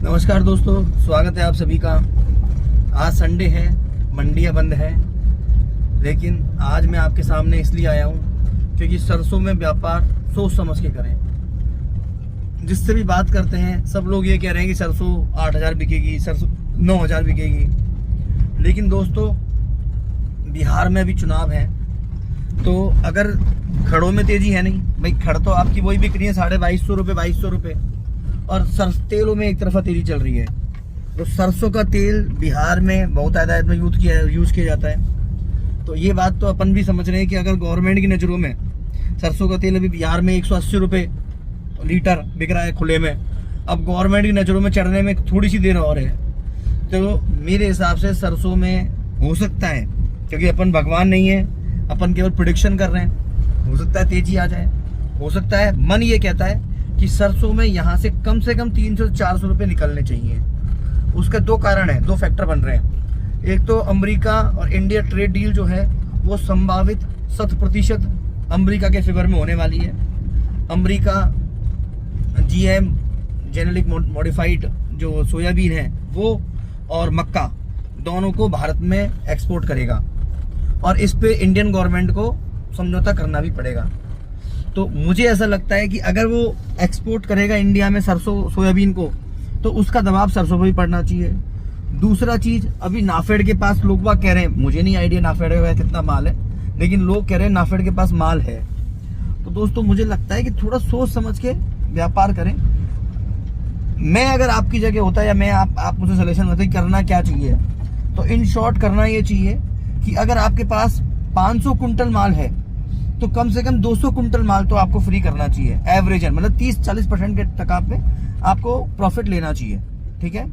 नमस्कार दोस्तों, स्वागत है आप सभी का। आज संडे है, मंडियाँ बंद है, लेकिन आज मैं आपके सामने इसलिए आया हूँ क्योंकि सरसों में व्यापार सोच समझ के करें। जिससे भी बात करते हैं सब लोग ये कह रहे हैं कि सरसों 8,000 बिकेगी, सरसों 9,000 बिकेगी। लेकिन दोस्तों, बिहार में अभी चुनाव है, तो अगर खड़ों में तेजी है नहीं भाई, खड़ तो आपकी वही बिक रही है 2,250 रुपये, 2,200 रुपये, और तेलों में एक तरफा तेजी चल रही है। तो सरसों का तेल बिहार में बहुत आदायत में यूज किया जाता है। तो ये बात तो अपन भी समझ रहे हैं कि अगर गवर्नमेंट की नज़रों में सरसों का तेल अभी बिहार में 180 रुपये लीटर बिक रहा है खुले में, अब गवर्नमेंट की नज़रों में चढ़ने में थोड़ी सी देर और है। तो मेरे हिसाब से सरसों में हो सकता है, क्योंकि अपन भगवान नहीं है, अपन केवल प्रिडिक्शन कर रहे हैं, हो सकता है तेजी आ जाए, हो सकता है। मन ये कहता है कि सरसों में यहाँ से कम 300 से 400 रुपये निकलने चाहिए। उसके दो कारण हैं, दो फैक्टर बन रहे हैं। एक तो अमेरिका और इंडिया ट्रेड डील जो है वो संभावित 100% अमेरिका के फेवर में होने वाली है। अमेरिका GM जेनेटिक मॉडिफाइड जो सोयाबीन है वो और मक्का दोनों को भारत में एक्सपोर्ट करेगा, और इस पे इंडियन गवर्नमेंट को समझौता करना भी पड़ेगा। तो मुझे ऐसा लगता है कि अगर वो एक्सपोर्ट करेगा इंडिया में सरसों सोयाबीन को, तो उसका दबाव सरसों पर भी पड़ना चाहिए। दूसरा चीज, अभी नाफेड के पास लोग बाग कह रहे हैं, मुझे नहीं आइडिया नाफेड में कितना माल है, लेकिन लोग कह रहे हैं नाफेड के पास माल है। तो दोस्तों, मुझे लगता है कि थोड़ा सोच समझ के व्यापार करें। मैं अगर आपकी जगह होता, या मैं आप मुझे सजेशन बताइए करना क्या चाहिए, तो इन शॉर्ट करना ये चाहिए कि अगर आपके पास 500 कुंटल माल है तो कम से कम 200 कुंटल माल तो आपको फ्री करना चाहिए एवरेज, मतलब 30-40% के तक आपको प्रॉफिट लेना चाहिए। ठीक है,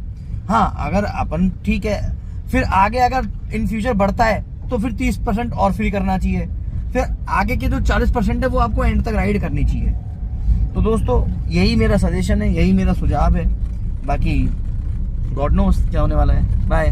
हाँ, अगर अपन ठीक है, फिर आगे अगर इन फ्यूचर बढ़ता है तो फिर 30% और फ्री करना चाहिए, फिर आगे के जो 40% है वो आपको एंड तक राइड करनी चाहिए। तो दोस्तों, यही मेरा सजेशन है, यही मेरा सुझाव है। बाकी गॉड नोस क्या होने वाला है। बाय।